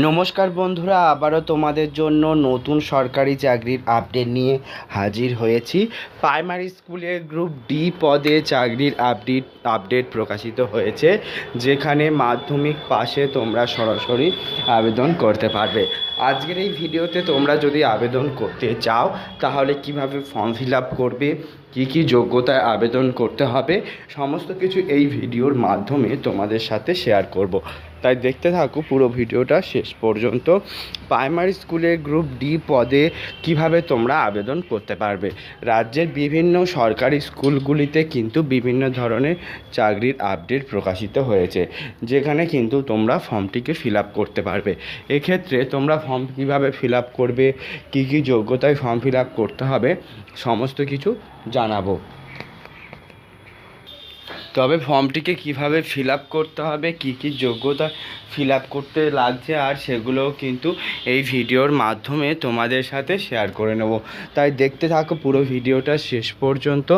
নমস্কার বন্ধুরা, আবারও তোমাদের জন্য নতুন সরকারি চাকরির আপডেট নিয়ে হাজির হয়েছি। প্রাইমারি স্কুলের গ্রুপ ডি পদে চাকরির আপডেট প্রকাশিত হয়েছে, যেখানে মাধ্যমিক পাশে তোমরা সরাসরি আবেদন করতে পারবে। আজকের এই ভিডিওতে তোমরা যদি আবেদন করতে চাও তাহলে কিভাবে ফর্ম ফিল আপ করবে, কী যোগ্যতায় আবেদন করতে হবে, সমস্ত কিছু এই ভিডিওর মাধ্যমে তোমাদের সাথে শেয়ার করব। তাই দেখতে থাকো পুরো ভিডিওটা শেষ পর্যন্ত। প্রাইমারি স্কুলের গ্রুপ ডি পদে কিভাবে তোমরা আবেদন করতে পারবে। রাজ্যের বিভিন্ন সরকারি স্কুলগুলিতে কিন্তু বিভিন্ন ধরনের চাকরির আপডেট প্রকাশিত হয়েছে, যেখানে কিন্তু তোমরা ফর্মটিকে ফিল আপ করতে পারবে। এক্ষেত্রে তোমরা ফর্ম কীভাবে ফিল আপ করবে, কী যোগ্যতায় ফর্ম ফিল আপ করতে হবে, সমস্ত কিছু জানাবো। তবে ফর্মটিকে কিভাবে ফিল আপ করতে হবে, কী যোগ্যতা ফিল আপ করতে লাগছে, আর সেগুলোও কিন্তু এই ভিডিওর মাধ্যমে তোমাদের সাথে শেয়ার করে নেব। তাই দেখতে থাকো পুরো ভিডিওটা শেষ পর্যন্ত,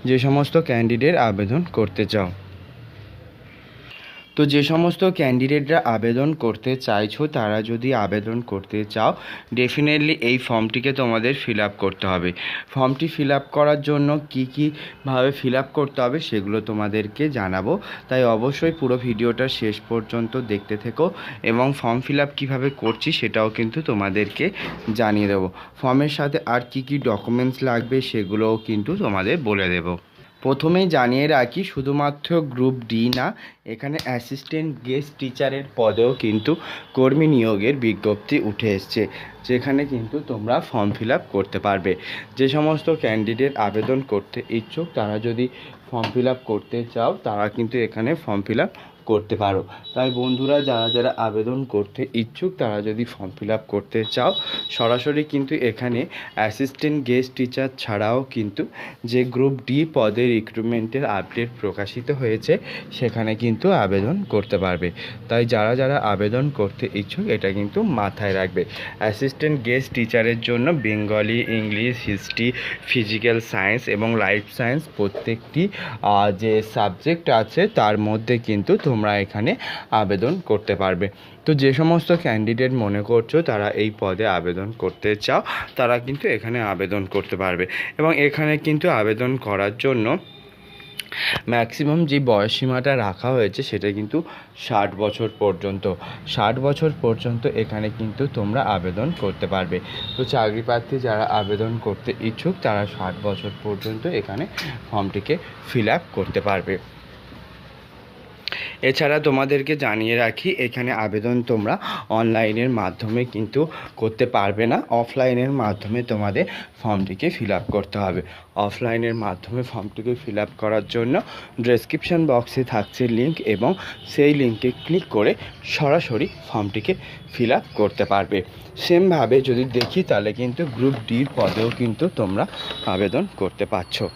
যে সমস্ত ক্যান্ডিডেট আবেদন করতে চাও। তো যে সমস্ত ক্যান্ডিডেটরা আবেদন করতে চাইছো, তারা যদি আবেদন করতে চাও, ডেফিনেটলি এই ফর্মটিকে তোমাদের ফিল আপ করতে হবে। ফর্মটি ফিল আপ করার জন্য কীভাবে ফিল আপ করতে হবে সেগুলো তোমাদেরকে জানাবো। তাই অবশ্যই পুরো ভিডিওটা শেষ পর্যন্ত দেখতে থেকো, এবং ফর্ম ফিল আপ কীভাবে করছি সেটাও কিন্তু তোমাদেরকে জানিয়ে দেবো। ফর্মের সাথে আর কী ডকুমেন্টস লাগবে সেগুলোও কিন্তু তোমাদের বলে দেবো। প্রথমেই জানিয়ে রাখি, শুধুমাত্র গ্রুপ ডি না, এখানে অ্যাসিস্ট্যান্ট গেস্ট টিচারের পদেও কিন্তু কর্মী নিয়োগের বিজ্ঞপ্তি উঠে এসছে, যেখানে কিন্তু তোমরা ফর্ম ফিল আপ করতে পারবে। যে সমস্ত ক্যান্ডিডেট আবেদন করতে ইচ্ছুক, তারা যদি ফর্ম ফিল আপ করতে চাও, তারা কিন্তু এখানে ফর্ম ফিল আপ করতে পারো। তাই বন্ধুরা, যারা আবেদন করতে ইচ্ছুক, তারা যদি ফর্ম ফিল আপ করতে চাও, সরাসরি কিন্তু এখানে অ্যাসিস্ট্যান্ট গেস্ট টিচার ছাড়াও কিন্তু যে গ্রুপ ডি পদের রিক্রুটমেন্টের আপডেট প্রকাশিত হয়েছে, সেখানে কিন্তু আবেদন করতে পারবে। তাই যারা আবেদন করতে ইচ্ছুক, এটা কিন্তু মাথায় রাখবে। অ্যাসিস্ট্যান্ট গেস্ট টিচারের জন্য Bengali, English, history, physical science এবং লাইফ সায়েন্স প্রত্যেকটি যে সাবজেক্ট আছে তার মধ্যে কিন্তু তোমরা এখানে আবেদন করতে পারবে। তো যে সমস্ত ক্যান্ডিডেট মনে করছো তারা এই পদে আবেদন করতে চাও, তারা কিন্তু এখানে আবেদন করতে পারবে। এবং এখানে কিন্তু আবেদন করার জন্য ম্যাক্সিমাম যে বয়সসীমাটা রাখা হয়েছে সেটা কিন্তু 60 বছর পর্যন্ত। 60 বছর পর্যন্ত এখানে কিন্তু তোমরা আবেদন করতে পারবে। তো চাকরি প্রার্থী যারা আবেদন করতে ইচ্ছুক, তারা 60 বছর পর্যন্ত এখানে ফর্মটিকে ফিল আপ করতে পারবে। এছাড়া তোমাদেরকে জানিয়ে রাখি, এখানে আবেদন তোমরা অনলাইনের মাধ্যমে কিন্তু করতে পারবে না, অফলাইনের মাধ্যমে তোমাদের ফর্মটিকে ফিল আপ করতে হবে। অফলাইনের মাধ্যমে ফর্মটিকে ফিল আপ করার জন্য ডেসক্রিপশন বক্সে থাকছে লিঙ্ক, এবং সেই লিঙ্কে ক্লিক করে সরাসরি ফর্মটিকে ফিল আপ করতে পারবে। সেমভাবে যদি দেখি, তাহলে কিন্তু গ্রুপ ডির পদেও কিন্তু তোমরা আবেদন করতে পারছো।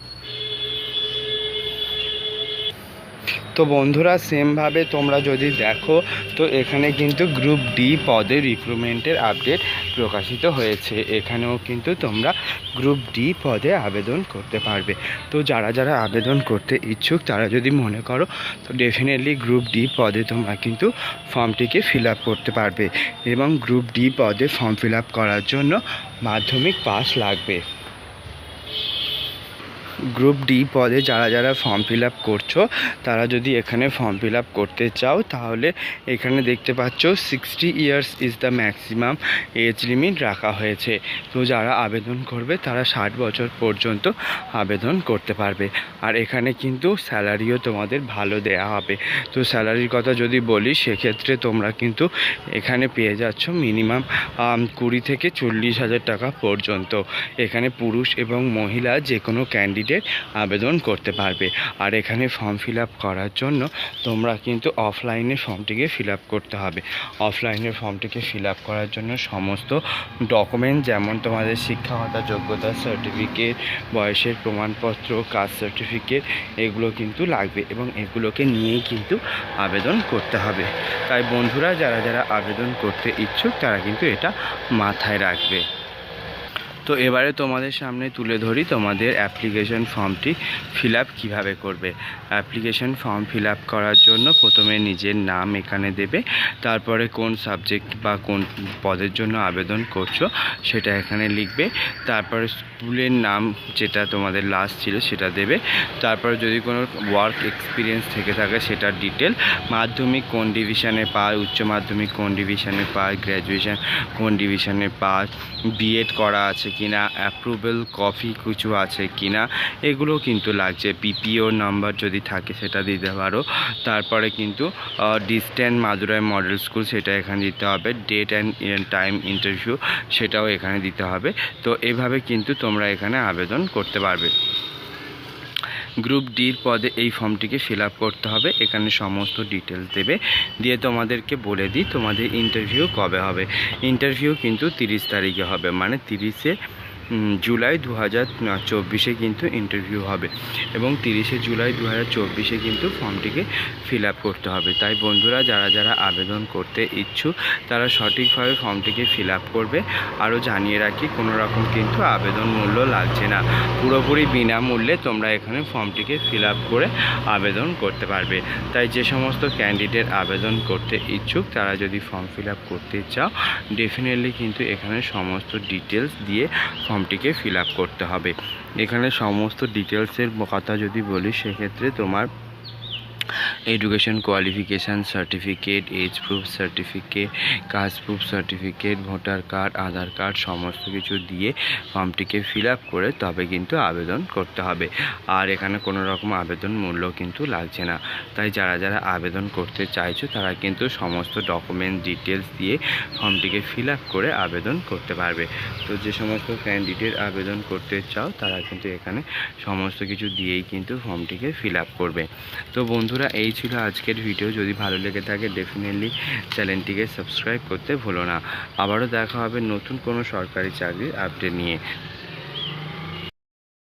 তো বন্ধুরা, সেমভাবে তোমরা যদি দেখো, তো এখানে কিন্তু গ্রুপ ডি পদে রিক্রুটমেন্টের আপডেট প্রকাশিত হয়েছে। এখানেও কিন্তু তোমরা গ্রুপ ডি পদে আবেদন করতে পারবে। তো যারা আবেদন করতে ইচ্ছুক, তারা যদি মনে করো, তো ডেফিনেটলি গ্রুপ ডি পদে তোমরা কিন্তু ফর্মটিকে ফিল আপ করতে পারবে। এবং গ্রুপ ডি পদে ফর্ম ফিল আপ করার জন্য মাধ্যমিক পাস লাগবে। গ্রুপ ডি পদে যারা ফর্ম ফিল আপ করছো, তারা যদি এখানে ফর্ম ফিল আপ করতে চাও, তাহলে এখানে দেখতে পাচ্ছ 60 years is the maximum age limit রাখা হয়েছে। তো যারা আবেদন করবে, তারা 60 বছর পর্যন্ত আবেদন করতে পারবে। আর এখানে কিন্তু স্যালারিও তোমাদের ভালো দেয়া হবে। তো স্যালারির কথা যদি বলি, সেক্ষেত্রে তোমরা কিন্তু এখানে পেয়ে যাচ্ছ মিনিমাম 20 থেকে 40 হাজার টাকা পর্যন্ত। এখানে পুরুষ এবং মহিলা যে কোনো ক্যান্ডিডেট আবেদন করতে পারবে। আর এখানে ফর্ম ফিল আপ করার জন্য তোমরা কিন্তু অফলাইনে ফর্মটিকে ফিল আপ করতে হবে। অফলাইনে ফর্মটিকে ফিল আপ করার জন্য সমস্ত ডকুমেন্ট, যেমন তোমাদের শিক্ষাগত যোগ্যতা সার্টিফিকেট, বয়সের প্রমাণপত্র, কাস্ট সার্টিফিকেট, এগুলো কিন্তু লাগবে, এবং এগুলোকে নিয়েই কিন্তু আবেদন করতে হবে। তাই বন্ধুরা, যারা আবেদন করতে ইচ্ছুক, তারা কিন্তু এটা মাথায় রাখবে। তো এবারে তোমাদের সামনে তুলে ধরি তোমাদের অ্যাপ্লিকেশন ফর্মটি ফিল আপ কীভাবে করবে। অ্যাপ্লিকেশন ফর্ম ফিল আপ করার জন্য প্রথমে নিজের নাম এখানে দেবে, তারপরে কোন সাবজেক্ট বা কোন পদের জন্য আবেদন করছো সেটা এখানে লিখবে, তারপরে স্কুলের নাম যেটা তোমাদের লাস্ট ছিল সেটা দেবে, তারপরে যদি কোনো ওয়ার্ক এক্সপিরিয়েন্স থেকে থাকে সেটার ডিটেল, মাধ্যমিক কোন ডিভিশনে পায়, উচ্চ মাধ্যমিক কোন ডিভিশনে পায়, গ্র্যাজুয়েশন কোন ডিভিশনে পায়, বিএড করা আছে কিনা, অ্যাপ্রুভেল কপি কিছু আছে কিনা, এগুলো কিন্তু লাগছে। পিপিও নাম্বার যদি থাকে সেটা দিতে পারো। তারপরে কিন্তু ডিস্ট্যান্স মাদুরাই মডেল স্কুল সেটা এখানে দিতে হবে, ডেট অ্যান্ড টাইম ইন্টারভিউ সেটাও এখানে দিতে হবে। তো এভাবে কিন্তু তোমরা এখানে আবেদন করতে পারবে। গ্রুপ ডির পদে এই ফর্মটিকে ফিল আপ করতে হবে, এখানে সমস্ত ডিটেলস দেবে, দিয়ে তোমাদেরকে বলে দিই তোমাদের ইন্টারভিউ কবে হবে। ইন্টারভিউ কিন্তু 30 তারিখে হবে, মানে 30শে জুলাই 2024 কিন্তু ইন্টারভিউ হবে এবং 30শে জুলাই 2024 কিন্তু ফর্মটিকে ফিল আপ করতে হবে। তাই বন্ধুরা যারা যারা আবেদন করতে ইচ্ছুক তারা সঠিকভাবে ফর্মটিকে ফিল আপ করবে। আরও জানিয়ে রাখি, কোনো রকম কিন্তু আবেদন মূল্য লাগছে না, পুরোপুরি বিনামূল্যে তোমরা এখানে ফর্মটিকে ফিল আপ করে আবেদন করতে পারবে। তাই যে সমস্ত ক্যান্ডিডেট আবেদন করতে ইচ্ছুক তারা যদি ফর্ম ফিল আপ করতে চাও ডেফিনেটলি কিন্তু এখানে সমস্ত ডিটেলস দিয়ে ফর্মটিকে ফিল আপ করতে হবে। এখানে সমস্ত ডিটেলসের কথা যদি বলি সেক্ষেত্রে তোমার education qualification certificate, age proof certificate, caste proof certificate, voter card, Aadhaar card সমস্ত কিছু দিয়ে ফর্মটিকে ফিল আপ করে তবে কিন্তু আবেদন করতে হবে। আর এখানে কোনো রকম আবেদন মূল্য কিন্তু লাগছে না। তাই যারা যারা আবেদন করতে চাইছো তারা কিন্তু সমস্ত ডকুমেন্ট ডিটেলস দিয়ে ফর্মটিকে ফিল আপ করে আবেদন করতে পারবে। তো যে সমস্ত ক্যান্ডিডেট আবেদন করতে চাও তারা কিন্তু এখানে সমস্ত কিছু দিয়েই কিন্তু ফর্মটিকে ফিল আপ করবে। তো বন্ধুরা এই ছিল আজকের ভিডিও। যদি ভালো লেগে থাকে ডেফিনেটলি চ্যানেলটিকে সাবস্ক্রাইব করতে ভুলো না। আবারও দেখা হবে নতুন কোনো সরকারি চাকরির আপডেট নিয়ে।